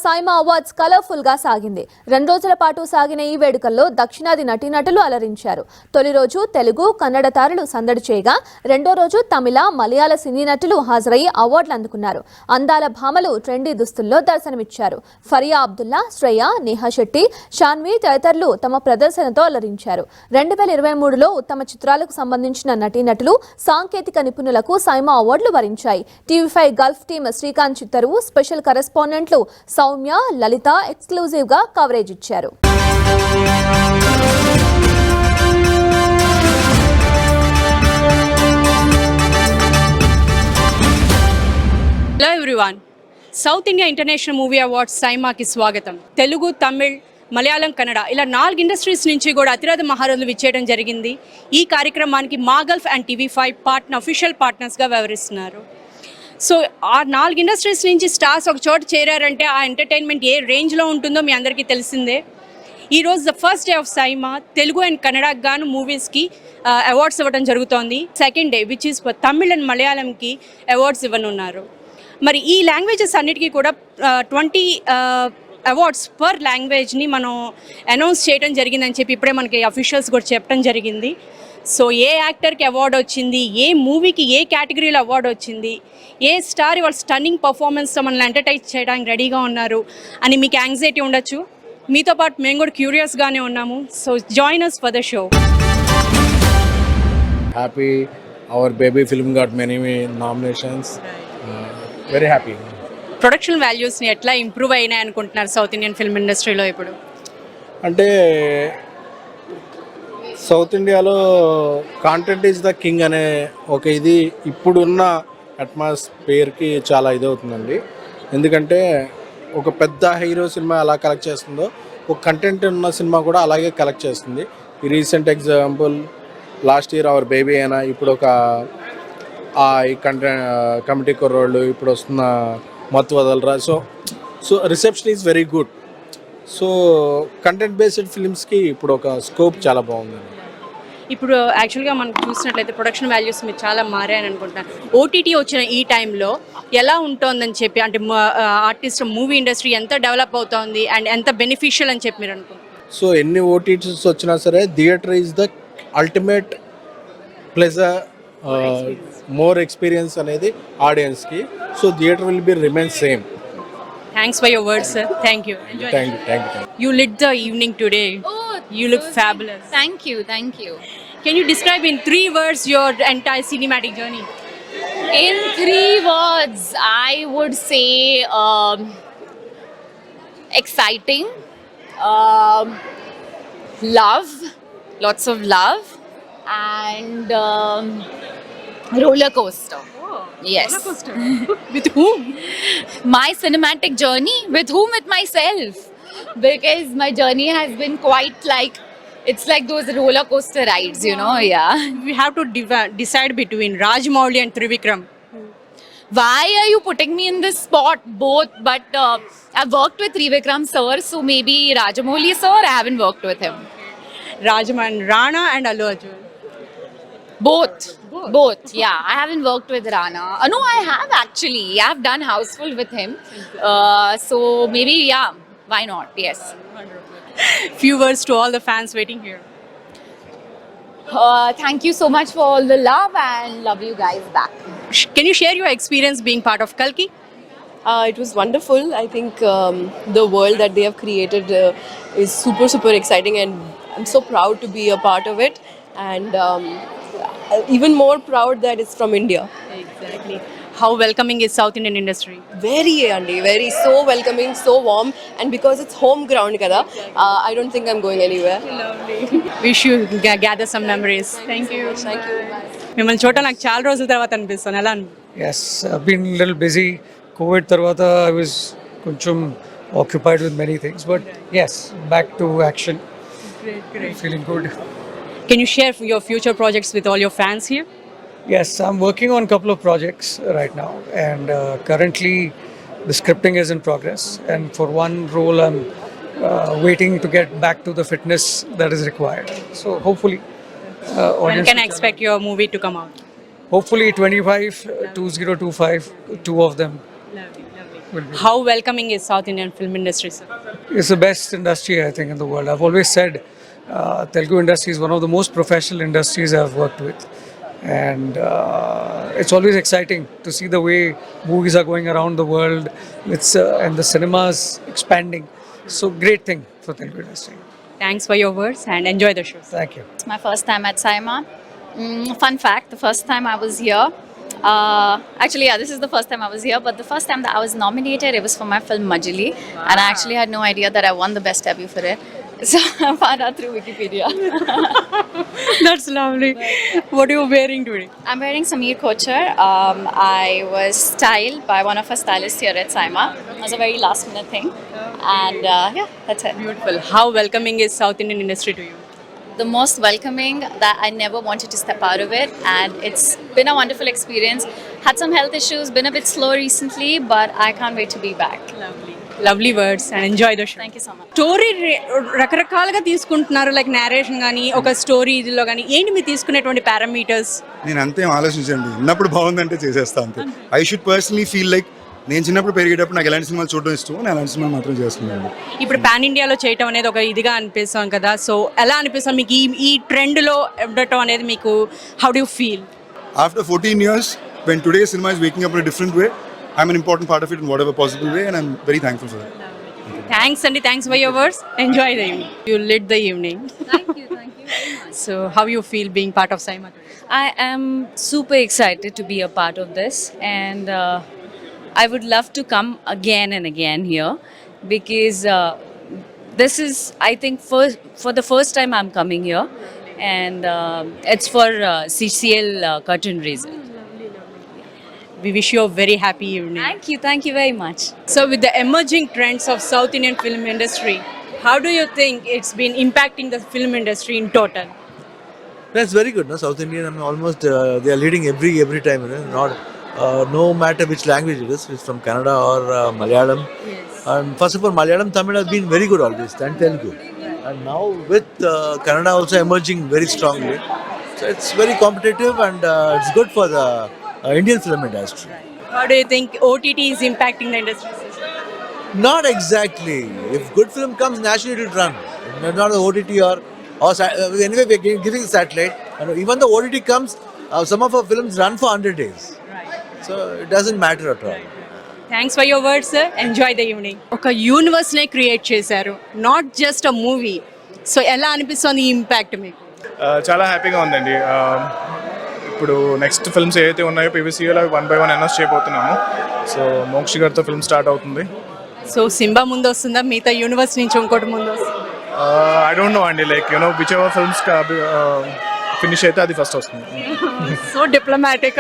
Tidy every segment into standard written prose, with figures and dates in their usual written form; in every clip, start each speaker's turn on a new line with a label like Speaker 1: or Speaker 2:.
Speaker 1: SIIMA awards colourful గా సాగింది. 2 రోజుల పాటు సాగిన ఈ వేడుకల్లో దక్షిణాది నటీనటులు అలరించారు. తొలి రోజు తెలుగు, కన్నడ తారలు సందడి చేయగా, రెండో రోజు తమిళ, మలయాళ సినీ నటులు హాజరై అవార్డులు అందుకున్నారు. అందాల భామలు ట్రెండీ దుస్తుల్లో దర్శనమిచ్చారు. ఫరియా అబ్దుల్లా, శ్రేయ, నేహా శెట్టి, షాన్వి తదితరులు తమ ప్రదర్శనతో అలరించారు. 2023లో ఉత్తమ చిత్రాలకు సంబంధించిన నటీనటులు, సాంకేతిక నిపుణులకు సైమా అవార్డులు వరించాయి. TV five Gulf team Srikanth Chittaruvu, special కరెస్పాండెంట్లు సౌమ్య, లలిత ఎక్స్క్లూజివ్ గా కవరేజ్ ఇచ్చారు.
Speaker 2: Hello everyone, south India international movie awards సైమాకి స్వాగతం. తెలుగు, తమిళ్, మలయాళం, కన్నడ ఇలా 4 ఇండస్ట్రీస్ నుంచి కూడా అతిరథ మహారథులు విచ్చేయడం జరిగింది. ఈ కార్యక్రమానికి మా గల్ఫ్ అండ్ టీవీ5 అఫీషియల్ పార్ట్నర్స్గా వ్యవహరిస్తున్నారు. సో ఆ 4 ఇండస్ట్రీస్ నుంచి స్టార్స్ ఒక చోట చేరారంటే ఆ ఎంటర్టైన్మెంట్ ఏ రేంజ్లో ఉంటుందో మీ అందరికీ తెలిసిందే. ఈరోజు the first day of SIIMA Telugu and కన్నడకు గాను మూవీస్కి అవార్డ్స్ ఇవ్వడం జరుగుతోంది. Second day which is Tamil and మలయాళంకి అవార్డ్స్ ఇవ్వనున్నారు. మరి ఈ లాంగ్వేజెస్ అన్నిటికీ కూడా 20 అవార్డ్స్ పర్ లాంగ్వేజ్ని మనం అనౌన్స్ చేయడం జరిగిందని చెప్పి ఇప్పుడే మనకి అఫీషియల్స్ కూడా చెప్పడం జరిగింది. సో ఏ యాక్టర్కి అవార్డు వచ్చింది, ఏ మూవీకి ఏ కేటగిరీలో అవార్డు వచ్చింది, ఏ స్టార్ ఇవాళ స్టన్నింగ్ పర్ఫార్మెన్స్తో మనల్ని ఎంటర్టైన్ చేయడానికి రెడీగా ఉన్నారు అని మీకు యాంగ్జైటీ ఉండొచ్చు. మీతో పాటు మేము కూడా క్యూరియస్గానే ఉన్నాము. So join us for the show.
Speaker 3: Happy, our baby film got many nominations. Very happy.
Speaker 2: Production వాల్యూస్ని ఎట్లా ఇంప్రూవ్ అయినాయి అనుకుంటున్నారు సౌత్ ఇండియన్ ఫిల్మ్ ఇండస్ట్రీలో ఇప్పుడు?
Speaker 3: అంటే సౌత్ ఇండియాలో కాంటెంట్ ఈజ్ ద కింగ్ అనే ఒక ఇది ఇప్పుడున్న అట్మాస్ఫియర్కి చాలా ఇదవుతుందండి. ఎందుకంటే ఒక పెద్ద హీరో సినిమా ఎలా కలెక్ట్ చేస్తుందో ఒక కంటెంట్ ఉన్న సినిమా కూడా అలాగే కలెక్ట్ చేస్తుంది. ఈ recent example last year hour baby అయినా, ఇప్పుడు ఒక ఈ కమిటీ కుర్రోళ్ళు, ఇప్పుడు వస్తున్న Mathu Vadalara. So reception is very good. So content based ఫిల్మ్స్కి ఇప్పుడు ఒక స్కోప్ చాలా బాగుందండి.
Speaker 2: ఇప్పుడు యాక్చువల్గా మనం చూసినట్లయితే ప్రొడక్షన్ వాల్యూస్ మీరు చాలా మారాయని అనుకుంటున్నాను. ఓటీటీ వచ్చిన ఈ టైంలో ఎలా ఉంటుందని చెప్పి, అంటే ఆర్టిస్ట్ మూవీ ఇండస్ట్రీ ఎంత డెవలప్ అవుతుంది అండ్ ఎంత బెనిఫిషియల్ అని చెప్పి మీరు అనుకుంటున్నారు?
Speaker 3: సో ఎన్ని ఓటీటీస్ వచ్చినా సరే theatre is the ultimate pleasure, more experience అనేది ఆడియన్స్కి. So theatre will be remain same.
Speaker 2: Thanks for your words, sir. Thank you.
Speaker 3: Thank you.
Speaker 2: You lit the evening today.
Speaker 4: Oh,
Speaker 2: you look fabulous.
Speaker 4: Thank you.
Speaker 2: Can you describe in 3 words your entire cinematic journey?
Speaker 4: In 3 words, I would say exciting, love, lots of love, and roller coaster. Yes.
Speaker 2: Roller coaster. With whom?
Speaker 4: My cinematic journey. With whom? With myself. Because my journey has been quite like, it's like those roller coaster rides, you know. Yeah.
Speaker 2: We have to decide between Rajamouli and Trivikram.
Speaker 4: Why are you putting me in this spot? Both. But I've worked with Trivikram sir, so maybe Rajamouli sir, I haven't worked with him.
Speaker 2: Rajaman, Rana and Allu Arjun.
Speaker 4: Both. Yeah, I haven't worked with Rana. No, I have actually. I've done Houseful with him. So maybe, yeah, why not? Yes.
Speaker 2: Few words to all the fans waiting here.
Speaker 4: Thank you so much for all the love and love you guys back.
Speaker 2: Can you share your experience being part of Kalki?
Speaker 5: It was wonderful. I think the world that they have created is super exciting, and I'm so proud to be a part of it, and even more proud that it's from India.
Speaker 2: Exactly. How welcoming is South Indian industry?
Speaker 5: Very so welcoming, so warm, and because it's home ground kada, I don't think I'm going anywhere.
Speaker 2: Lovely. Wish you gather some memories. Thank you. మిమ్మల్ని చూడ నాకు చాలా రోజుల తర్వాత అనిపిస్తాను. ఎలా?
Speaker 6: Yes, I've been a little busy. COVID tarvata I was కొంచెం occupied with many things, but yes, back to action. Great. Feeling good.
Speaker 2: Can you share your future projects with all your fans here?
Speaker 6: Yes, I'm working on a couple of projects right now, and currently the scripting is in progress, and for one role I'm waiting to get back to the fitness that is required. So hopefully
Speaker 2: when can I expect your movie to come out?
Speaker 6: Hopefully 2025, 2 of them.
Speaker 2: Lovely.
Speaker 6: will be.
Speaker 2: How welcoming is South Indian film industry, sir?
Speaker 6: It's the best industry, I think, in the world. I've always said Telugu industry is one of the most professional industries I've worked with. And it's always exciting to see the way movies are going around the world. And the cinemas expanding. So great thing for Telugu industry.
Speaker 2: Thanks for your words and enjoy the show.
Speaker 6: Thank you.
Speaker 4: It's my first time at Saima. Fun fact, the first time I was here, actually, yeah, this is the first time I was here, but the first time that I was nominated, it was for my film Majili, and I actually had no idea that I won the best debut for it. So I found out through Wikipedia.
Speaker 2: That's lovely. What are you wearing today?
Speaker 4: I'm wearing Sameer Kochar. I was styled by one of our stylists here at Saima. It was a very last minute thing, and yeah, that's it.
Speaker 2: Beautiful. How welcoming is South Indian industry to you?
Speaker 4: The most welcoming that I never wanted to step out of it, and it's been a wonderful experience. Had some health issues, been a bit slow recently, but I can't wait to be back.
Speaker 2: Lovely words and enjoy the show.
Speaker 4: Thank you so much.
Speaker 2: Story రకరకాలుగా తీసుకుంటున్నారు, like narration కానీ ఒక story ఇదిలో కానీ ఏంటి మీరు తీసుకునేటువంటి parameters?
Speaker 7: నేను అంతేం ఆలోచించండి, ఉన్నప్పుడు బాగుందంటే చేసేస్తా అంతే. I should personally feel like నేను చిన్నప్పుడు పెరిగేటప్పుడు నాకు ఎలాంటి సినిమాలు చూడడం ఇష్టం, నేను అలాంటి సినిమాలు మాత్రం చేస్తున్నాను.
Speaker 2: ఇప్పుడు పాన్ ఇండియాలో చేయటం అనేది ఒక ఇదిగా అనిపిస్తాం కదా, సో ఎలా అనిపిస్తాం మీకు ఈ ట్రెండ్లో ఉండటం అనేది మీకు? How do you feel?
Speaker 7: After 14 years, when today's cinema is waking up in a different way, I'm an important part of it in whatever possible way, and I'm very thankful for that.
Speaker 2: Thanks అండి, thanks for your words. Enjoy the evening. You led the evening.
Speaker 4: Thank you very much.
Speaker 2: So how you feel being part of Saima?
Speaker 8: I am super excited to be a part of this, and I would love to come again and again here because this is, I think, for the first time I'm coming here, and it's for CCL curtain raiser.
Speaker 2: We wish you a very happy evening.
Speaker 8: Thank you very much.
Speaker 2: So with the emerging trends of South Indian film industry, how do you think it's been impacting the film industry in total?
Speaker 9: That's very good. No? South Indian, I mean, almost they are leading every time. You know? Not no matter which language it is, it's from Kannada or Malayalam.
Speaker 2: Yes.
Speaker 9: And first of all, Malayalam, Tamil has been very good always, and Telugu. And now with Kannada also emerging very strongly, so it's very competitive and it's good for the Indian film industry.
Speaker 2: How do you think OTT is impacting the industry?
Speaker 9: Not exactly. If good film comes, naturally it will run. Not the OTT or anyway we are giving satellite. And even the OTT comes, some of our films run for 100 days. So it doesn't matter at all.
Speaker 2: Thanks for your words sir. Enjoy the evening. ఒక యూనివర్స్నే create చేశారు, not just a movie. So ఎలా అనిపిస్తుంది ఈ impact మీకు?
Speaker 10: చాలా హ్యాపీగా ఉందండి. ఇప్పుడు నెక్స్ట్ ఫిల్మ్స్ ఏవైతే ఉన్నాయో పీవీసీలో 1 by 1 అనౌన్స్ చేయబోతున్నాము. సో మోక్షి గారితో ఫిల్మ్ స్టార్ట్ అవుతుంది.
Speaker 2: సో సింబా ముందు వస్తుందా, మిగతా యూనివర్స్ నుంచి ఇంకోటి ముందు వస్తుందా?
Speaker 10: ఐ డోంట్ నో అండి, like you know whichever films finish అయితే అది ఫస్ట్ వస్తుంది.
Speaker 2: So diplomatic.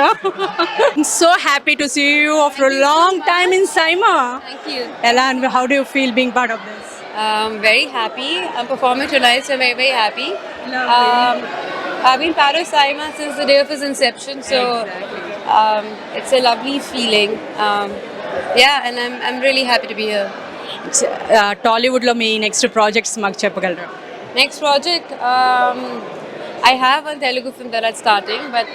Speaker 2: So happy to see you after a long time in Saima.
Speaker 11: Thank you.
Speaker 2: ఎలా and how do you feel being part of this?
Speaker 11: Very happy. I'm performing tonight, so very happy. I've been part of Saima since the day of his inception, so it's a lovely feeling. Yeah, and I'm really happy to be here.
Speaker 2: టాలీవుడ్లో మీ next projects మాకు చెప్పగలరా?
Speaker 11: Next project, I have one Telugu film that I'm starting, but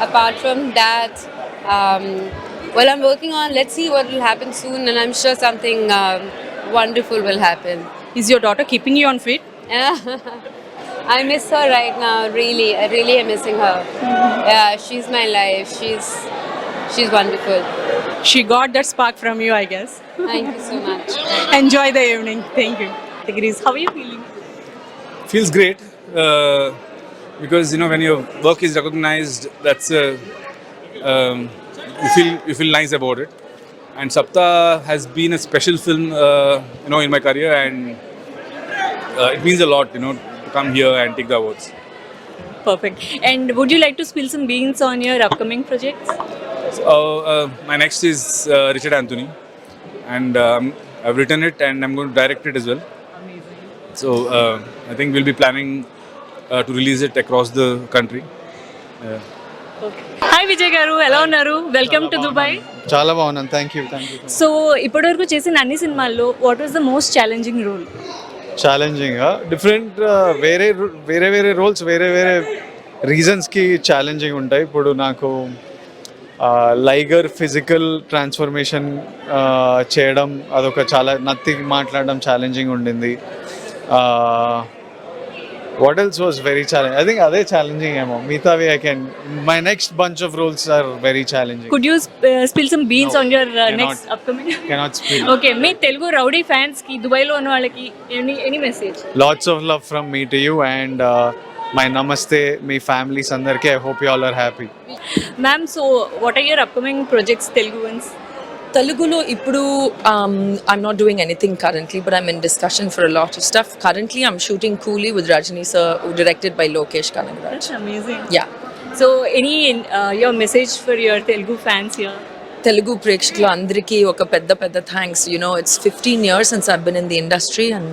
Speaker 11: apart from that, well, I'm working on. Let's see what will happen soon, and I'm sure something wonderful will happen.
Speaker 2: Is your daughter keeping you on fit?
Speaker 11: I miss her right now. Really, I really am missing her. Yeah, she's my life. She's wonderful.
Speaker 2: She got that spark from you, I guess.
Speaker 11: Thank you so much.
Speaker 2: Enjoy the evening. Thank you. Categories. How are you feeling?
Speaker 12: Feels great because you know when your work is recognized, that's you feel nice about it. And Sapta has been a special film, you know, in my career, and it means a lot, you know, to come here and take the awards.
Speaker 8: Perfect. And would you like to spill some beans on your upcoming projects?
Speaker 12: My next is Richard Anthony, and I've written it and I'm going to direct it as well. Amazing. So I think we'll be planning to release it across the country.
Speaker 8: Hi Vijay garu, ఎలా ఉన్నారు? Welcome to Dubai.
Speaker 13: చాలా బాగున్నాను, thank you.
Speaker 8: So ఇప్పటివరకు చేసిన అన్ని సినిమాల్లో what was the most challenging role?
Speaker 13: ఛాలెంజింగ్గా different వేరే రోల్స్ వేరే రీజన్స్కి ఛాలెంజింగ్ ఉంటాయి. ఇప్పుడు నాకు లైగర్ ఫిజికల్ ట్రాన్స్ఫర్మేషన్ చేయడం అదొక చాలా నథింగ్ మాట్లాడడం ఛాలెంజింగ్ ఉండింది. What else was very challenging? I think అదే ఛాలెంజింగ్ ఏమో. మిగతావి my next bunch of roles are very challenging.
Speaker 2: Could you spill some beans on your next upcoming?
Speaker 13: Cannot spill.
Speaker 2: Okay, me Telugu rowdy fans కి Dubai లో ఉన్న వాళ్ళకి any message?
Speaker 13: Lots of love from me to you and my namaste, మీ families అందరికీ. I hope you all are happy.
Speaker 2: Ma'am, so what are your upcoming projects Telugu ones?
Speaker 5: Telugulo ippudu I'm not doing anything currently, but I'm in discussion for a lot of stuff. Currently I'm shooting Coolie with Rajini sir, directed by Lokesh Kanagaraj.
Speaker 2: That's amazing.
Speaker 5: Yeah.
Speaker 2: So any your message for your Telugu fans here?
Speaker 5: Telugu ప్రేక్షకులు అందరికీ ఒక పెద్ద thanks. You know, it's 15 years since I've been in the industry and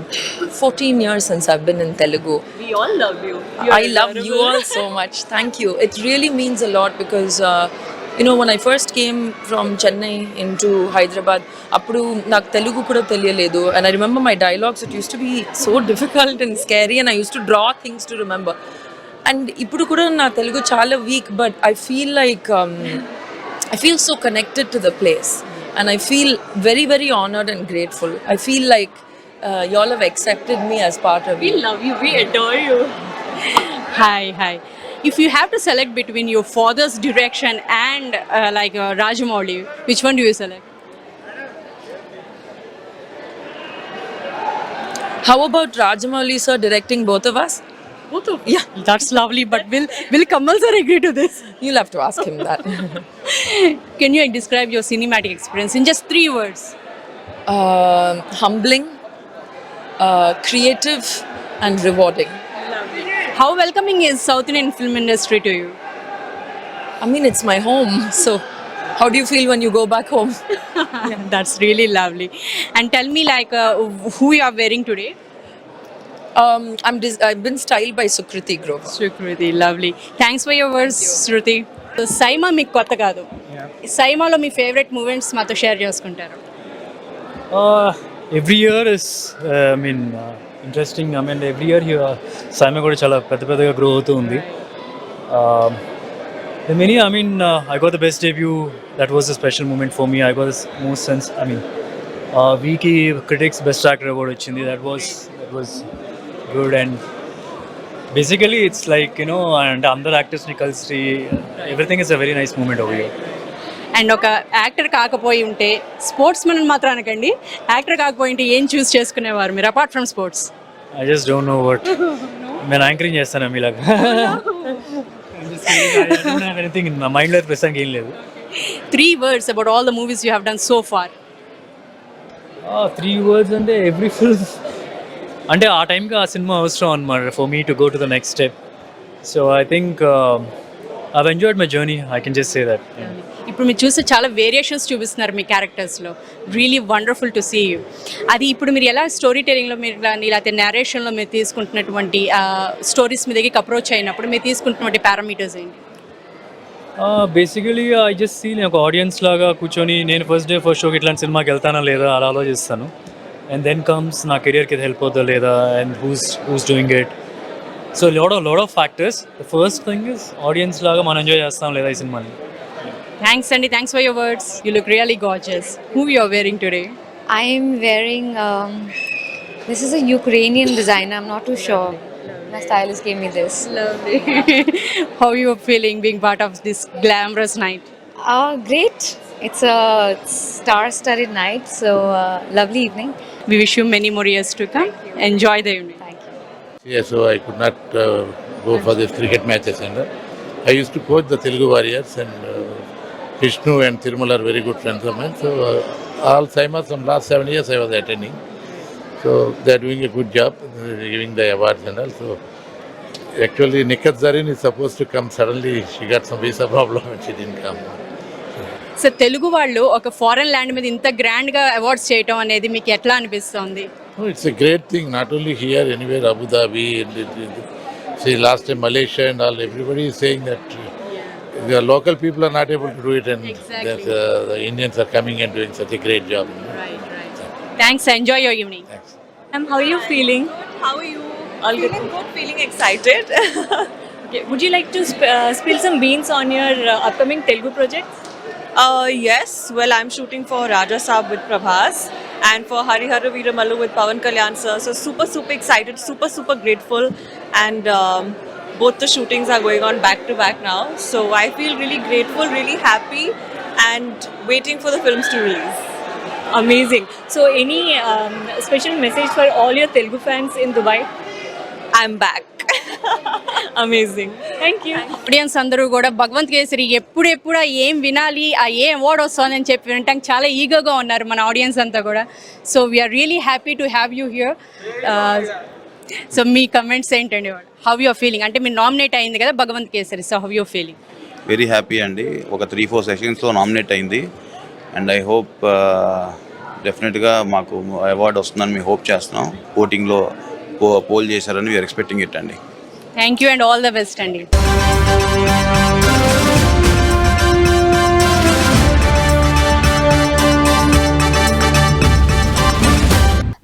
Speaker 5: 14 years since I've been in Telugu.
Speaker 2: We all love you.
Speaker 5: I love you all so much. Thank you. It really means a lot because you know, when I first came from Chennai into Hyderabad, appudu నాకు తెలుగు కూడా తెలియలేదు. And I remember my dialogues, it used to be so difficult and scary and I used to draw things to remember. And ఇప్పుడు కూడా నా తెలుగు చాలా weak, but I feel like I feel so connected to the place and I feel very, very honored and grateful. I feel like you all have accepted me as part of
Speaker 2: We
Speaker 5: you.
Speaker 2: love you. We adore you. Hi. If you have to select between your father's direction and Rajamouli, which one do you select?
Speaker 5: How about Rajamouli sir directing both of us?
Speaker 2: Both of
Speaker 5: Yeah.
Speaker 2: That's lovely, but will Kamal sir agree to this?
Speaker 5: You'll have to ask him that.
Speaker 2: Can you describe your cinematic experience in just 3 words?
Speaker 5: Humbling, creative and rewarding.
Speaker 2: How welcoming is South Indian film industry to you?
Speaker 5: I mean, it's my home, so how do you feel when you go back home?
Speaker 2: That's really lovely. And tell me who you are wearing today?
Speaker 5: I've been styled by Sukriti Grover.
Speaker 2: Shruti, lovely. Thanks for your words, Shruti. So, Saima మీకు కొత్త కాదు. సైమాలో మీ favourite moments మాతో share చేసుకుంటారు.
Speaker 6: Every year is, interesting. Every year here, Saima కూడా చాలా పెద్దగా grow అవుతూ ఉంది. I got the best debut. That was a special moment for me. I got this most sense. Weeki critics best actor award వచ్చింది. That was good and basically it's like, you know, and అందరు actors ని కలిసి everything is a very nice moment over here.
Speaker 2: And ఒక actor కాకపోయి ఉంటే sports men మాత్రం అనకండి, actor కాకపోయి ఉంటే ఏం చూస్ చేసుకునేవారు మీరు apart from sports?
Speaker 6: I just don't know what. నేను యాంకరింగ్ చేస్తాను మీలాగా. I don't have anything in my mind. లో ప్రస్తుతానికి ఏం లేదు.
Speaker 2: 3 words about all the movies you have done so far.
Speaker 6: 3 words అంటే ఎవ్రీ ఫిల్మ్ అంటే ఆ టైంకి ఆ సినిమా అవసరం అన్నమాట for me to go to the next step. So I think I've enjoyed my journey. I can just say that.
Speaker 2: ఇప్పుడు మీరు చూస్తే చాలా వేరియేషన్స్ చూపిస్తున్నారు మీ క్యారెక్టర్స్లో. Really wonderful to see you. అది ఇప్పుడు మీరు ఎలా స్టోరీ టెలింగ్లో మీరు లేకపోతే నేరేషన్లో మీరు తీసుకుంటున్నటువంటి స్టోరీస్ మీ దగ్గరికి అప్రోచ్ అయినప్పుడు మీరు తీసుకుంటున్నటువంటి పారామీటర్స్ ఏంటి?
Speaker 6: బేసికలీ ఐ జస్ట్ సీ నేను ఒక ఆడియన్స్ లాగా కూర్చొని నేను ఫస్ట్ డే ఫస్ట్ షోకి ఇట్లాంటి సినిమాకి వెళ్తానా లేదా అలా ఆలోచిస్తాను. అండ్ దెన్ కమ్స్ నా కెరియర్కి ఇది హెల్ప్ అవుతుందా లేదా and who's doing it. So lot of factors. The first thing is audience లాగా మనం ఎంజాయ్ చేస్తాం లేదా ఈ సినిమాని.
Speaker 2: Thanks Sandy, thanks for your words. You look really gorgeous. Who you are wearing today?
Speaker 11: I'm wearing, this is a Ukrainian designer, I'm not too sure. My stylist gave me this.
Speaker 2: Lovely. How you are feeling being part of this glamorous night?
Speaker 11: Great. It's a star-studded night, so lovely evening.
Speaker 2: We wish you many more years to come. Enjoy the evening.
Speaker 11: Thank you.
Speaker 14: Yeah, so I could not go for this cricket matches and I used to coach the Telugu Warriors and Vishnu and Tirumala are very good friends of mine. So all Saimas from last 7 years I was attending. So they are doing a good job, giving the awards and all. So actually Nikat Zarin is supposed to come suddenly. She got some visa problem and she didn't come.
Speaker 2: So Telugu వాళ్ళు ఒక foreign land మీద ఇంత గ్రాండ్గా awards చేయటం అనేది మీకు ఎట్లా అనిపిస్తుంది?
Speaker 14: Oh, it's a great thing, not only here, anywhere, Abu Dhabi, and see last time Malaysia and all, everybody is saying that the local people are not able to do it and the Indians are coming and doing such a great job.
Speaker 2: Right. Thanks, enjoy your evening.
Speaker 14: Thanks.
Speaker 2: How are you feeling?
Speaker 8: How are you? All feeling good, feeling excited.
Speaker 2: Okay. Would you like to spill some beans on your upcoming Telugu projects?
Speaker 5: Yes, well, I'm shooting for Raja Saab with Prabhas and for Harihara Veeramallu with Pawan Kalyan sir. So super excited, super grateful, and both the shootings are going on back to back now. So I feel really grateful, really happy, and waiting for the films to release.
Speaker 2: Amazing. So any special message for all your Telugu fans in Dubai?
Speaker 5: I'm back.
Speaker 2: Amazing thank you. Audience అందరూ కూడా భగవంత్ కేసరి ఎప్పుడెప్పుడు ఏం వినాలి, ఆ ఏ award వస్తుందని చెప్పి వినటానికి చాలా ఈగోగా ఉన్నారు మన ఆడియన్స్ అంతా కూడా. So we are really happy to have you here. So మీ కమెంట్స్ ఏంటండి, హౌ యూఆర్ ఫీలింగ్? అంటే మీరు నామినేట్ అయింది కదా Bhagavanth Kesari, so how you are feeling?
Speaker 15: Very happy అండి. ఒక 3-4 సెషన్స్లో నామినేట్ అయింది అండ్ ఐ హోప్ డెఫినెట్గా మాకు అవార్డు వస్తుందని మేము హోప్ చేస్తున్నాం. ఓటింగ్లో పోల్ చేశారని వీఆర్ ఎక్స్పెక్టింగ్ ఇట్ అండి.
Speaker 2: Thank you and all the best అండి.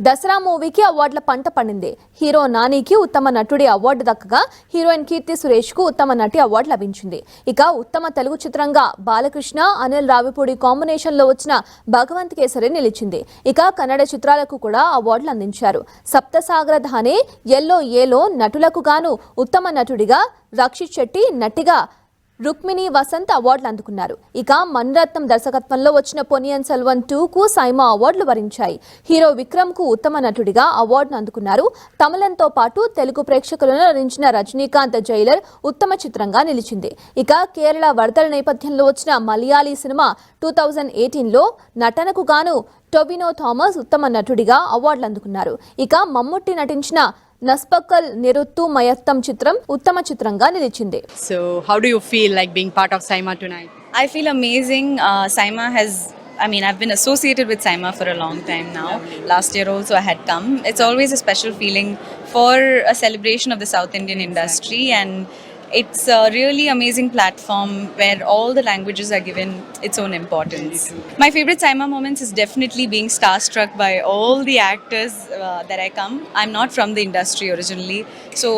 Speaker 1: దసరా మూవీకి అవార్డుల పంట పండింది. హీరో నానికి ఉత్తమ నటుడి అవార్డు దక్కగా హీరోయిన్ కీర్తి సురేష్కు ఉత్తమ నటి అవార్డు లభించింది. ఇక ఉత్తమ తెలుగు చిత్రంగా బాలకృష్ణ, అనిల్ రావిపూడి కాంబినేషన్లో వచ్చిన భగవంత్ కేసరి నిలిచింది. ఇక కన్నడ చిత్రాలకు కూడా అవార్డులు అందించారు. సప్తసాగర ధానే, ఎల్లో ఏలో నటులకు గాను ఉత్తమ నటుడిగా రక్షిత్ శెట్టి, నటిగా రుక్మిణి వసంత్ అవార్డులు అందుకున్నారు. ఇక మణిరత్నం దర్శకత్వంలో వచ్చిన పొనియన్ సెల్వన్ 2కు సైమా అవార్డులు వరించాయి. హీరో విక్రమ్కు ఉత్తమ నటుడిగా అవార్డును అందుకున్నారు. తమిళంతో పాటు తెలుగు ప్రేక్షకులను అలరించిన రజనీకాంత్ జైలర్ ఉత్తమ చిత్రంగా నిలిచింది. ఇక కేరళ వరదల నేపథ్యంలో వచ్చిన మలయాళీ సినిమా 2018లో నటనకు గాను టొబినో థామస్ ఉత్తమ నటుడిగా అవార్డులు అందుకున్నారు. ఇక మమ్ముట్టి నటించిన నస్పక్కల్ నిరుత్తు మయత్తం చిత్రం ఉత్తమ చిత్రంగా నిలిచింది.
Speaker 2: So how do you feel like being part of SIIMA tonight?
Speaker 8: I feel amazing. Saima has, I've been associated with Saima for a long time now. Last year also I had come. It's always a special feeling for a celebration of the South Indian industry, and it's a really amazing platform where all the languages are given its own importance. My favorite Saima moments is definitely being starstruck by all the actors that I come. I'm not from the industry originally, so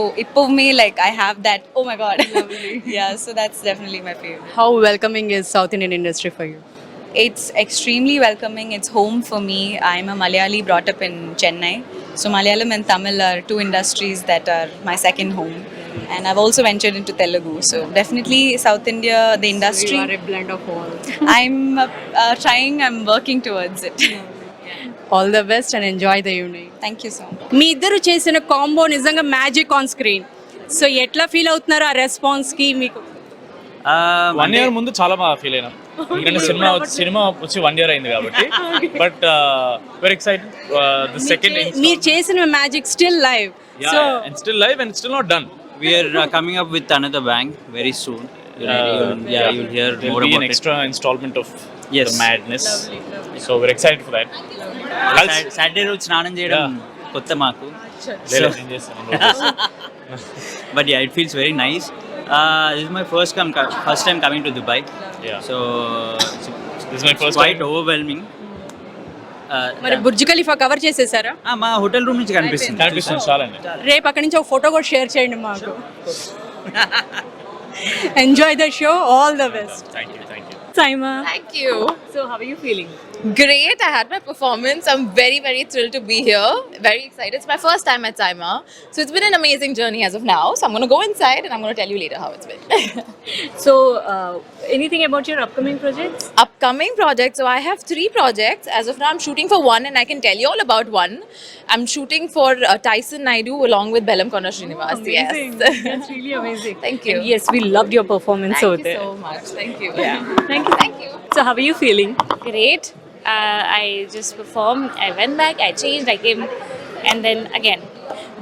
Speaker 8: me like I have that, oh my god. Yeah, so that's definitely my favorite.
Speaker 2: How welcoming is South Indian industry for you?
Speaker 8: It's extremely welcoming. It's home for me. I'm a Malayali brought up in Chennai, so Malayalam and Tamil are two industries that are my second home. And I've also ventured into Telugu. So definitely South India, the industry.
Speaker 2: So you are a blend of all.
Speaker 8: I'm trying, I'm working towards it.
Speaker 2: All the best and enjoy the evening.
Speaker 8: Thank you so much.
Speaker 2: మీ ఇద్దరు చేసిన combo నిజంగా magic on screen. So ఎట్లా feel అవుతున్నారు ఆ రెస్పాన్స్కి మీకు?
Speaker 12: 1 year ముందు చాలా బాగా ఫీల్ అయినా, ఎందుకంటే సినిమా వచ్చి 1 year అయింది కాబట్టి. But very excited. The second
Speaker 2: మీరు చేసిన magic still live. So
Speaker 12: still live and still not done.
Speaker 16: We are coming up with another bang very soon. You'll hear more about
Speaker 12: an extra installment of
Speaker 16: Yes.
Speaker 12: the madness. So we're excited for that.
Speaker 16: Saturday రోజు స్నానం చేయడం కొత్త మాకు. But yeah, it feels very nice. This is my first time coming to Dubai.
Speaker 12: Yeah.
Speaker 16: So
Speaker 12: This is my first
Speaker 16: quite
Speaker 12: time.
Speaker 16: overwhelming.
Speaker 2: మరి Burj Khalifa cover చేసేసారా?
Speaker 16: మా hotel room నుంచి కనిపిస్తుంది
Speaker 12: చాలా.
Speaker 2: రేపు అక్కడి నుంచి ఒక ఫోటో కూడా షేర్ చేయండి మాకు. Enjoy the show. All the best.
Speaker 12: Thank you.
Speaker 2: Saima.
Speaker 5: Thank you.
Speaker 2: So how are you feeling?
Speaker 5: Great. I had my performance. I'm very thrilled to be here. Very excited. It's my first time at Saima. So it's been an amazing journey as of now. So I'm going to go inside and I'm going to tell you later how it's been.
Speaker 2: So anything about your upcoming projects?
Speaker 5: Upcoming projects. So I have 3 projects. As of now, I'm shooting for one and I can tell you all about one. I'm shooting for Tyson Naidu along with Bellam Konna Srinivas.
Speaker 2: Amazing.
Speaker 5: Yes.
Speaker 2: That's really amazing.
Speaker 5: Thank you.
Speaker 2: And yes, we loved your performance
Speaker 5: Thank
Speaker 2: over
Speaker 5: you
Speaker 2: there.
Speaker 5: so much. Thank you.
Speaker 2: Thank you. So how are you feeling?
Speaker 11: Great. I just performed. I went back. I changed. I came, and then again.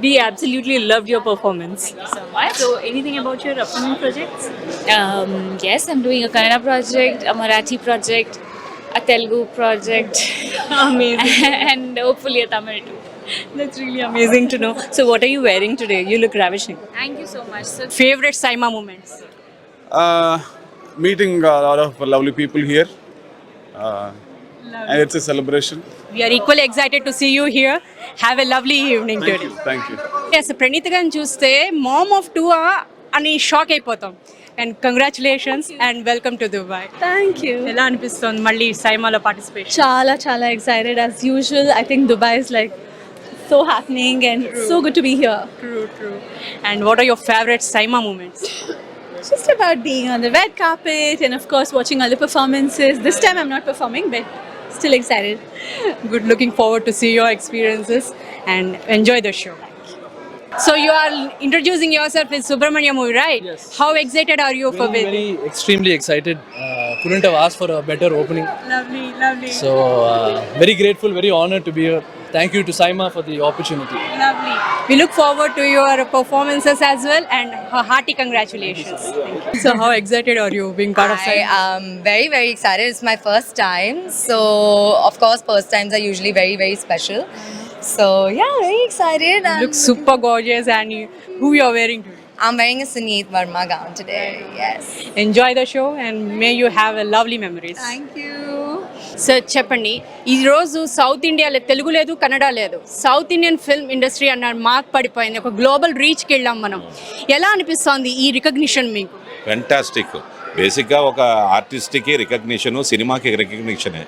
Speaker 2: We absolutely loved your performance.
Speaker 11: Thank you so much.
Speaker 2: So anything about your upcoming projects?
Speaker 11: Yes, I'm doing a Kannada project, a Marathi project, a Telugu project,
Speaker 2: Amazing.
Speaker 11: and hopefully a Tamil too.
Speaker 2: That's really amazing to know. So what are you wearing today? You look ravishing.
Speaker 11: Thank you so much. So
Speaker 2: Favorite Saima moments?
Speaker 10: Meeting a lot of lovely people here. And it's a celebration.
Speaker 2: We are equally excited to see you here. Have a lovely evening today.
Speaker 10: Thank you.
Speaker 2: Yes, Praneeth గారిని చూస్తే mom of 2 అని shock అయిపోతాం. And congratulations and welcome to Dubai.
Speaker 11: Thank you.
Speaker 2: ఎలా అనిపిస్తుంది మళ్ళీ సైమాలో participation?
Speaker 11: Chala excited as usual. I think Dubai is like so happening and so good to be here.
Speaker 2: True. And what are your favorite Saima moments?
Speaker 11: Just about being on the red carpet and of course watching all the performances. This time I'm not performing, but still excited.
Speaker 2: Good, looking forward to see your experiences and enjoy the show. So you are introducing yourself in Subramania movie, right?
Speaker 13: Yes.
Speaker 2: How excited are you for it?
Speaker 13: extremely excited. Couldn't have asked for a better opening.
Speaker 2: Lovely.
Speaker 13: So very grateful, very honored to be here. Thank you to Saima for the opportunity.
Speaker 2: Lovely. We look forward to your performances as well and hearty congratulations. Thank you. So how excited are you being part of Saima?
Speaker 17: am very excited. It's my first time. So, of course, first times are usually very special. So, yeah, very excited.
Speaker 2: You look super gorgeous and who you are wearing today?
Speaker 17: I'm wearing a Suneet Verma gown today. Yes.
Speaker 2: Enjoy the show and may you have a lovely memories.
Speaker 17: Thank you.
Speaker 2: So చెప్పండి, ఈరోజు south ఇండియాలో తెలుగు లేదు, కన్నడ లేదు, south Indian film industry అన్న mark పడిపోయింది. ఒక global రీచ్కి వెళ్ళాం మనం. ఎలా అనిపిస్తోంది ఈ రికగ్నిషన్ మీకు?
Speaker 18: ఫెంటాస్టిక్. బేసిక్గా ఒక ఆర్టిస్ట్కి రికగ్నిషను, సినిమాకి రికగ్నిషనే.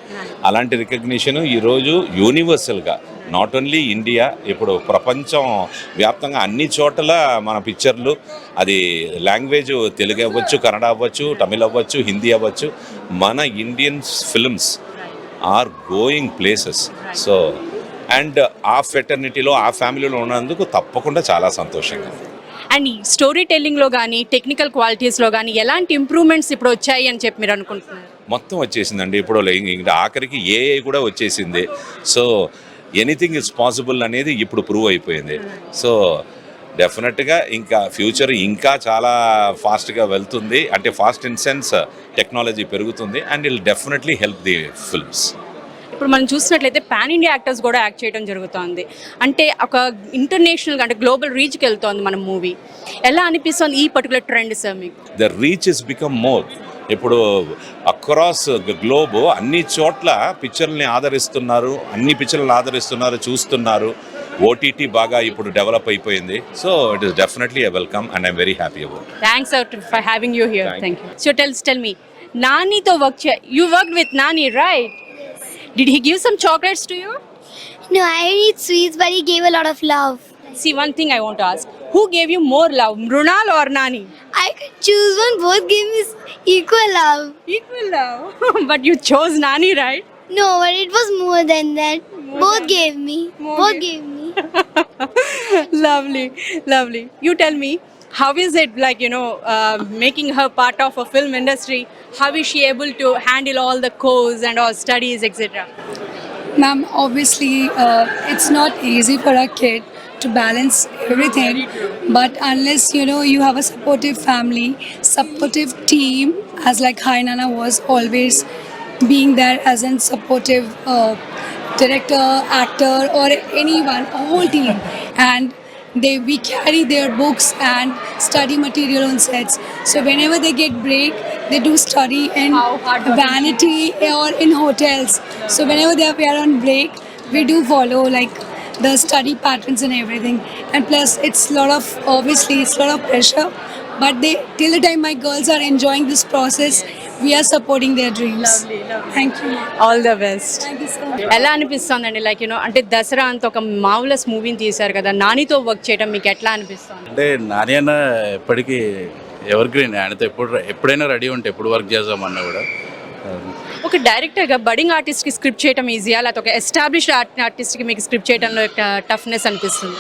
Speaker 18: అలాంటి రికగ్నిషను ఈరోజు యూనివర్సల్గా నాట్ ఓన్లీ ఇండియా, ఇప్పుడు ప్రపంచం వ్యాప్తంగా అన్ని చోట్ల మన పిక్చర్లు, అది లాంగ్వేజ్ తెలుగు అవ్వచ్చు, కన్నడ అవ్వచ్చు, తమిళ్ అవ్వచ్చు, హిందీ అవ్వచ్చు, మన Indian films are going places. So and ఆ ఫెటర్నిటీలో, ఆ ఫ్యామిలీలో ఉన్నందుకు తప్పకుండా చాలా సంతోషంగా.
Speaker 2: అండ్ ఈ స్టోరీ టెల్లింగ్లో కానీ టెక్నికల్ క్వాలిటీస్లో కానీ ఎలాంటి ఇంప్రూవ్మెంట్స్ ఇప్పుడు వచ్చాయి అని చెప్పి మీరు అనుకుంటున్నారు?
Speaker 18: మొత్తం వచ్చేసిందండి. ఇప్పుడు ఇంకా ఆఖరికి ఏఐ కూడా వచ్చేసింది. సో ఎనీథింగ్ ఇస్ పాసిబుల్ అనేది ఇప్పుడు ప్రూవ్ అయిపోయింది. సో డెఫినెట్గా ఇంకా ఫ్యూచర్ ఇంకా చాలా ఫాస్ట్గా వెళ్తుంది. అంటే ఫాస్ట్ ఇన్ సెన్స్ టెక్నాలజీ పెరుగుతుంది and will definitely help the films.
Speaker 2: ఇప్పుడు మనం చూసినట్లయితే పాన్ ఇండియా యాక్టర్స్ కూడా యాక్ట్ చేయడం జరుగుతుంది. అంటే ఒక ఇంటర్నేషనల్గా అంటే గ్లోబల్ రీచ్కి వెళ్తోంది మన మూవీ. ఎలా అనిపిస్తుంది ఈ పర్టికులర్ ట్రెండ్ సార్ మీకు?
Speaker 18: The reach is become more. ఇప్పుడు అక్రాస్ గ్లోబ్ అన్ని చోట్ల పిక్చర్లని ఆదరిస్తున్నారు, అన్ని పిక్చర్లను ఆదరిస్తున్నారు, చూస్తున్నారు. ఓటీటీ బాగా ఇప్పుడు డెవలప్ అయిపోయింది. So it is definitely a welcome and I'm very happy about.
Speaker 2: Thanks for having you here. Thank you. So tell me, నానితో you worked with Nani, right? Did he give some chocolates to you?
Speaker 19: No, I didn't eat sweets, but he gave a lot of love.
Speaker 2: See, one thing I want to ask. Who gave you more love, Mrunal or Nani?
Speaker 19: I could choose one. Both gave me equal love.
Speaker 2: Equal love. But you chose Nani, right?
Speaker 19: No, but it was more than that. Both gave me. Both gave me.
Speaker 2: Lovely. You tell me, how is it like, making her part of a film industry? How is she able to handle all the course and all studies, etc.?
Speaker 20: Ma'am, obviously, it's not easy for a kid to balance everything. But unless, you have a supportive family, supportive team, as like Hi Nana was always being there as a supportive director, actor, or anyone, a whole team. And we carry their books and study material on sets. So whenever they get break, they do study in vanity or in hotels. So whenever they are on break, we do follow like the study patterns and everything. And plus, it's a lot of pressure. But till the time my girls are enjoying this process, we are supporting their dreams. Thank you.
Speaker 2: All the best.
Speaker 20: Thank you so much.
Speaker 2: ఎలా అనిపిస్తుందండి, like అంటే దసరా అంత ఒక మావులస్ మూవీని తీశారు కదా, నానితో work చేయడం మీకు ఎట్లా అనిపిస్తుంది?
Speaker 12: అంటే నాని అన్న ఎప్పటికీ ఎవర్ గ్రీన్. ఆయనతో ఎప్పుడైనా రెడీ ఉంటే ఎప్పుడు వర్క్ చేద్దామన్నా కూడా.
Speaker 2: ఒక డైరెక్టర్గా బడింగ్ ఆర్టిస్ట్కి స్క్రిప్ట్ చేయడం ఈజీయా, లేకపోతే ఒక ఎస్టాబ్లిష్డ్ ఆర్టిస్ట్కి మీకు స్క్రిప్ట్ చేయడంలో టఫ్నెస్ అనిపిస్తుంది?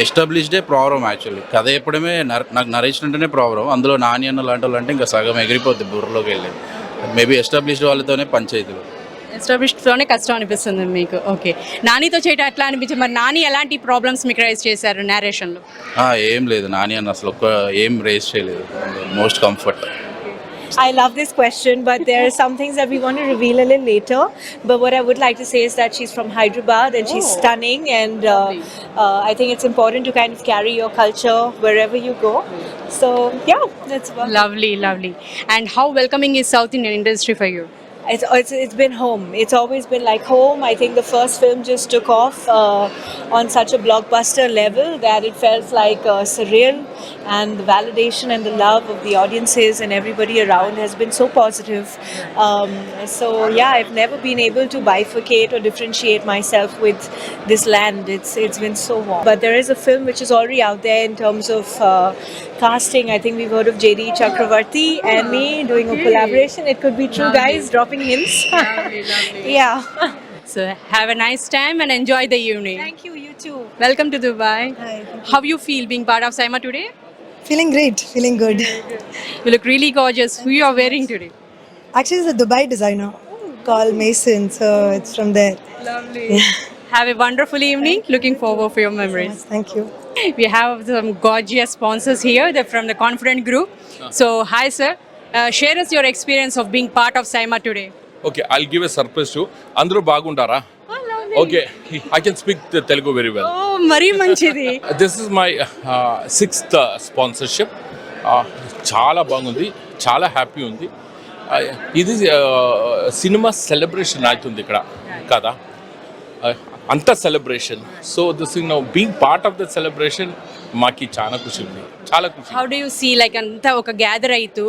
Speaker 12: ఎస్టాబ్లిష్డే ప్రాబ్లం యాక్చువల్లీ. కథ ఎప్పుడమే నాకు నరేసినట్టునే ప్రాబ్లం. అందులో నాని అన్న లాంటి వాళ్ళు అంటే ఇంకా సగం ఎగిరిపోద్ది బుర్రలోకి వెళ్ళి. మేబీ ఎస్టాబ్లిష్డ్ వాళ్ళతోనే పంచాయతీలు.
Speaker 2: ఎస్టాబ్లిష్డ్లోనే కష్టం అనిపిస్తుంది మీకు. ఓకే, నానితో చేయడం ఎట్లా అనిపించింది? మరి నాని ఎలాంటి ప్రాబ్లమ్స్ మీకు రైజ్ చేశారు నేరేషన్లో?
Speaker 12: ఏం లేదు, నాని అన్న అసలు ఏం రేస్ చేయలేదు. Most comfort.
Speaker 21: I love this question, but there are some things that we want to reveal a little later. But what I would like to say is that she's from Hyderabad and she's stunning, and I think it's important to kind of carry your culture wherever you go. So yeah, that's what.
Speaker 2: Lovely. And how welcoming is South Indian industry for you?
Speaker 21: it's been home. It's always been like home. I think the first film just took off on such a blockbuster level that it felt like surreal, and the validation and the love of the audiences and everybody around has been so positive. So yeah, I've never been able to bifurcate or differentiate myself with this land. It's been so warm. But there is a film which is already out there in terms of casting. I think we've heard of JD Chakravarti and me doing a collaboration. It could be true, guys. Dropping hints. Yeah.
Speaker 2: So have a nice time and enjoy the evening.
Speaker 21: Thank you. You too.
Speaker 2: Welcome to Dubai.
Speaker 21: Hi.
Speaker 2: How you feel being part of SIMA today?
Speaker 3: Feeling great, feeling good.
Speaker 2: You look really gorgeous. Who you are wearing today?
Speaker 3: Actually, it's a Dubai designer called Mason, so it's from there.
Speaker 2: Lovely. Have a wonderful evening. Looking forward for your memories.
Speaker 3: Thank you.
Speaker 2: We have some gorgeous sponsors here. They're from the Confident Group. So hi sir. Share us your experience of being part of SIMA today.
Speaker 22: Okay, I'll give a surprise to Andru Bagundara. Okay, I can speak the Telugu very well.
Speaker 2: Oh, Mari Manchidi.
Speaker 22: This is my sixth sponsorship. Chala bagundi, chala happy undi. This is cinema celebration aitundi ikkada kada. Anta celebration. So this being part of the celebration మాకి చాలా ఖుషి ఉంది, చాలా ఖుషి.
Speaker 2: How do you see like అంతా ఒక gather అయితూ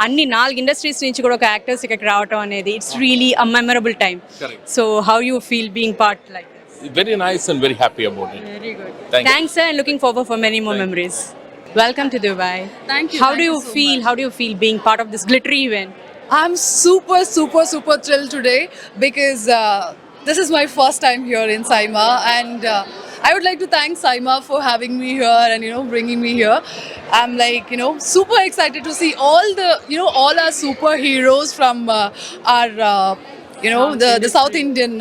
Speaker 2: అన్ని 4 industries నుంచి కూడా ఒక యాక్టర్స్ ఇక్కడికి రావటం అనేది it's really a memorable time. So how you feel being part like this?
Speaker 22: Very nice and very happy about it.
Speaker 2: Very good.
Speaker 22: Thanks
Speaker 2: sir and looking forward for many more memories. Welcome to Dubai.
Speaker 23: Thank you.
Speaker 2: How do you feel? How do you feel being part of this glittery event?
Speaker 23: I'm super thrilled today because this is my first time here in SIMA, and I would like to thank SIMA for having me here and bringing me here. I'm like super excited to see all the all our superheroes from our the South Indian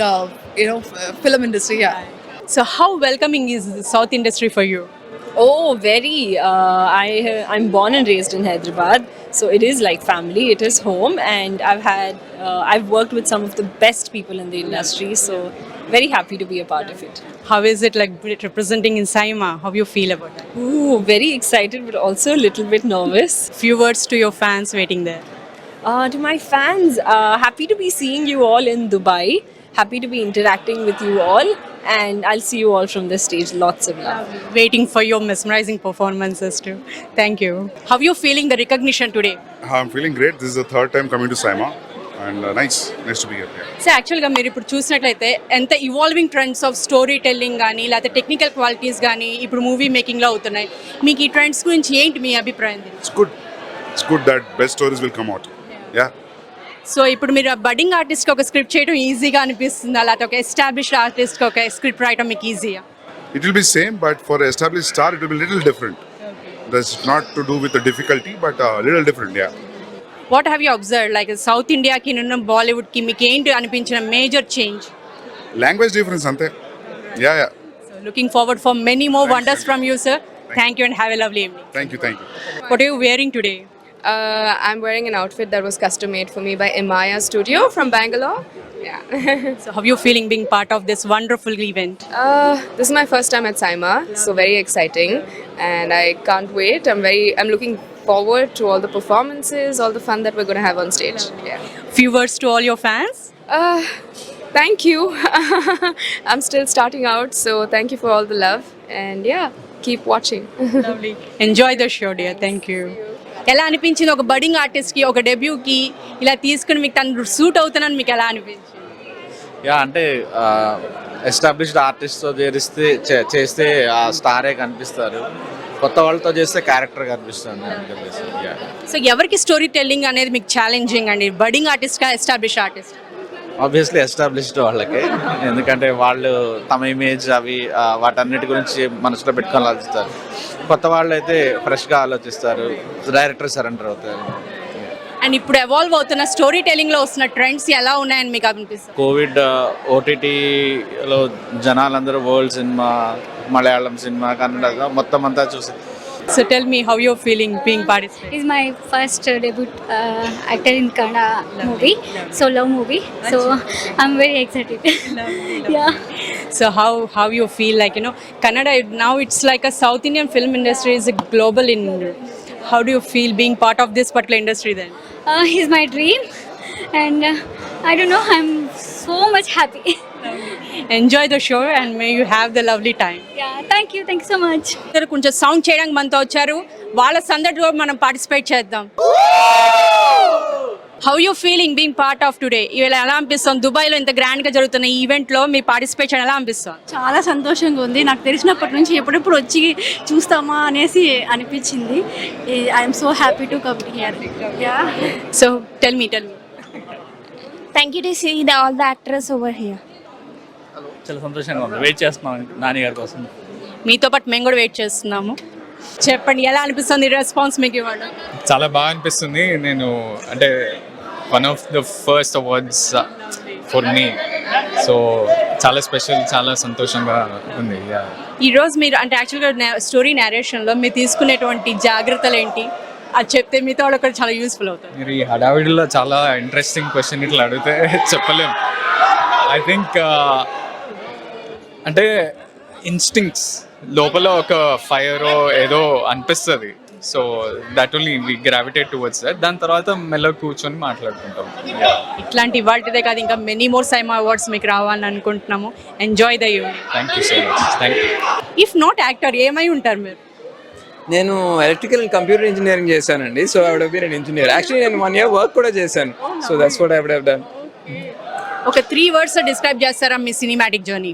Speaker 23: film industry. Yeah.
Speaker 2: So how welcoming is the South industry for you?
Speaker 24: Oh, very. I'm born and raised in Hyderabad, so it is like family. It is home, and I've worked with some of the best people in the industry. So very happy to be a part of it.
Speaker 2: How is it like representing in SIMA? How you feel about that?
Speaker 24: Ooh, very excited, but also a little bit nervous.
Speaker 2: Few words to your fans waiting there.
Speaker 24: To my fans, happy to be seeing you all in Dubai. Happy to be interacting with you all, and I'll see you all from the stage. Lots of love.
Speaker 2: Waiting for your mesmerizing performances too. Thank you. How you feeling the recognition today?
Speaker 7: I'm feeling great. This is the third time coming to SIMA, and nice to be here.
Speaker 2: So యాక్చువల్గా మీరు ఇప్పుడు చూసినట్లయితే ఎంత evolving trends of story telling కానీ లేకపోతే technical qualities కానీ ఇప్పుడు movie మేకింగ్లో అవుతున్నాయి. మీకు ఈ ట్రెండ్స్ గురించి ఏంటి మీ అభిప్రాయం?
Speaker 7: It's good that best stories will come out. Yeah.
Speaker 2: So ఇప్పుడు మీరు బడ్డింగ్ ఆర్టిస్ట్కి ఒక స్క్రిప్ట్ చేయడం ఈజీగా అనిపిస్తుందా, లేకపోతే ఒక ఎస్టాబ్లిష్డ్ ఆర్టిస్ట్కి ఒక స్క్రిప్ట్ రాయడం మీకు ఈజీయా?
Speaker 7: It will be same, but for an established star, it will be little different. That's not to do with the difficulty, but a little different, yeah.
Speaker 2: What have you observe like south ఇండియాకి నిన్న బాలీవుడ్కి మీకు ఏంటి అనిపించిన major change?
Speaker 7: Language difference, ante. Yeah.
Speaker 2: So looking forward for many more wonders from you sir. Thank you and have a lovely evening.
Speaker 7: Thank you.
Speaker 2: What are you wearing today?
Speaker 25: I'm wearing an outfit that was custom made for me by Emaya Studio from Bangalore. Yeah.
Speaker 2: So how you feeling being part of this wonderful event?
Speaker 25: This is my first time at SIMA, so very exciting, and I can't wait. I'm looking forward to all the performances, all the fun that we're going to have on stage. Yeah.
Speaker 2: Few words to all your fans?
Speaker 25: Thank you. I'm still starting out, so thank you for all the love, and yeah, keep watching.
Speaker 2: Lovely. Enjoy the show, dear. Thank you. ఎలా అనిపించింది ఒక budding ఆర్టిస్ట్కి ఒక డెబ్యూకి ఇలా తీసుకుని మీకు తను suit అవుతానని మీకు ఎలా అనిపించింది?
Speaker 13: అంటే ఎస్టాబ్లిష్డ్ ఆర్టిస్ట్తో చేస్తే ఆ స్టారే కనిపిస్తారు, కొత్త వాళ్ళతో చేస్తే క్యారెక్టర్ కనిపిస్తుంది అని చెప్పేసి.
Speaker 2: సో ఎవరికి స్టోరీ టెల్లింగ్ అనేది మీకు ఛాలెంజింగ్ అండి, బడ్డింగ్ ఆర్టిస్ట్గా ఎస్టాబ్లిష్ ఆర్టిస్ట్?
Speaker 13: ఆబ్వియస్లీ ఎస్టాబ్లిష్డ్ వాళ్ళకి, ఎందుకంటే వాళ్ళు తమ ఇమేజ్ అవి వాటన్నిటి గురించి మనసులో పెట్టుకొని ఆలోచిస్తారు. కొత్త వాళ్ళు అయితే ఫ్రెష్గా ఆలోచిస్తారు, డైరెక్టర్ సరెండర్ అవుతారు.
Speaker 2: అండ్ ఇప్పుడు ఎవాల్వ్ అవుతున్న స్టోరీ టెల్లింగ్లో వస్తున్న ట్రెండ్స్ ఎలా ఉన్నాయని మీకు అనిపిస్తుంది?
Speaker 13: కోవిడ్ ఓటీటీలో జనాలందరూ world cinema, Malayalam cinema, Kannada మొత్తం అంతా చూసి.
Speaker 2: So tell me how you're feeling being participating.
Speaker 26: It's my first debut actor in Kannada movie, so love movie. So I'm very excited. Yeah.
Speaker 2: So how you feel like Kannada now it's like a South Indian film industry is global in. How do you feel being part of this particular industry then?
Speaker 26: He's my dream, and I don't know, I'm so much happy.
Speaker 2: Enjoy the show and may you have the lovely time.
Speaker 26: Yeah, thank you so much.
Speaker 2: కొంచెం sound చేయడానికి మనతో వచ్చారు, వాళ్ళ సందడిలో మనం participate చేద్దాం. How you feeling being part of today? ఇవాళ ఎలా అనిపిస్తుంది? దుబాయ్లో ఇంత గ్రాండ్గా జరుగుతున్న ఈవెంట్లో మీ పార్టిసిపేషన్ ఎలా అనిపిస్తుంది?
Speaker 1: చాలా సంతోషంగా ఉంది. నాకు తెలిసినప్పటి నుంచి ఎప్పుడెప్పుడు వచ్చి చూస్తామా అనేసి అనిపించింది. I'm so happy to come here.
Speaker 2: So tell me
Speaker 26: Thank you to see all the actors over here.
Speaker 4: చాలా సంతోషంగా ఉంది. వెయిట్ చేస్తున్నాం నాని గారి కోసం.
Speaker 2: మీతో పాటు మేము కూడా వెయిట్ చేస్తున్నాము. చెప్పండి, ఎలా అనిపిస్తుంది రెస్పాన్స్ మీకు ఇవ్వడం?
Speaker 10: చాలా బాగా అనిపిస్తుంది. నేను అంటే one of the first awards for me, so చాలా స్పెషల్, చాలా సంతోషంగా ఉంది.
Speaker 2: ఈరోజు మీరు అంటే యాక్చువల్గా స్టోరీ నేరేషన్లో మీరు తీసుకునేటువంటి జాగ్రత్తలు ఏంటి అది చెప్తే మీతో వాళ్ళు కూడా చాలా యూస్ఫుల్ అవుతుంది.
Speaker 10: మీరు ఈ హడావిడిలో చాలా ఇంట్రెస్టింగ్ క్వశ్చన్ ఇట్లా అడిగితే చెప్పలేం. ఐ థింక్ అంటే ఇన్స్టింక్ట్స్ లోపల ఒక ఫైర్ ఏదో అనిపిస్తుంది. So that only we gravitate towards that. దాని తర్వాత మెల్లగా కూర్చొని మాట్లాడుకుంటాం.
Speaker 2: ఇట్లాంటి ఇవాళదే కాదు, ఇంకా మెనీ మోర్ సైమా అవార్డ్స్ మీకు రావాలని అనుకుంటున్నాము. Enjoy the event.
Speaker 10: Thank you so much. Thank you.
Speaker 2: If not actor ఏమై ఉంటారు మీరు?
Speaker 6: నేను ఎలక్ట్రికల్ అండ్ కంప్యూటర్ ఇంజనీరింగ్ చేశానండి. So I would have been an engineer. Actually నేను 1 year వర్క్ కూడా చేశాను. So that's what I would have done.
Speaker 2: ఒక 3 words describe చేస్తారా మీ cinematic journey?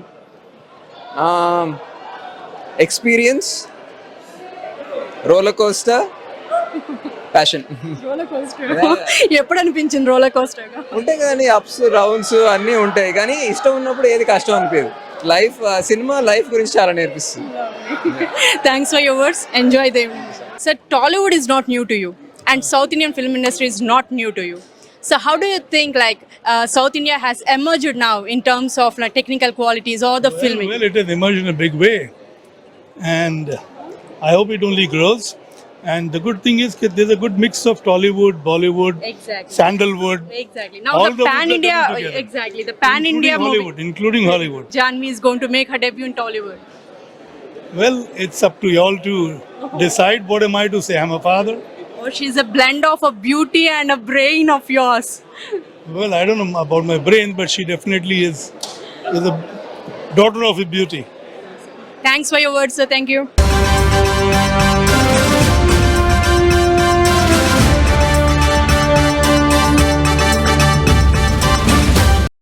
Speaker 6: Experience, roller coaster, passion.
Speaker 2: ఎప్పుడు అనిపించింది రోలర్ కోస్టర్గా?
Speaker 6: ఉంటాయి కదండి, అప్స్ రౌండ్స్ అన్నీ ఉంటాయి, కానీ ఇష్టం ఉన్నప్పుడు ఏది కష్టం అనిపించదు. లైఫ్ సినిమా లైఫ్ గురించి చాలా నేర్పిస్తుంది.
Speaker 2: Thanks for your words. Enjoy the evening. So Tollywood is not new to you and South Indian film industry is not new to you. So how do you think like South India has emerged now in terms of like technical qualities or the filming?
Speaker 9: Well, it has emerged in a big way and I hope it only grows. And the good thing is that there's a good mix of Tollywood, Bollywood,
Speaker 2: Exactly.
Speaker 9: Sandalwood.
Speaker 2: Exactly. Now
Speaker 9: All
Speaker 2: the
Speaker 9: the
Speaker 2: pan
Speaker 9: movies are
Speaker 2: India,
Speaker 9: coming together.
Speaker 2: exactly, the pan India
Speaker 9: Hollywood,
Speaker 2: movie.
Speaker 9: including Hollywood.
Speaker 2: Janvi is going to make her debut in Tollywood.
Speaker 9: Well, it's up to y'all to decide. What am I to say? I'm a father.
Speaker 2: Or she's a blend of a beauty and a brain of yours.
Speaker 9: Well, I don't know about my brain, but she definitely is a daughter of a beauty.
Speaker 2: Thanks for your words, sir. Thank you.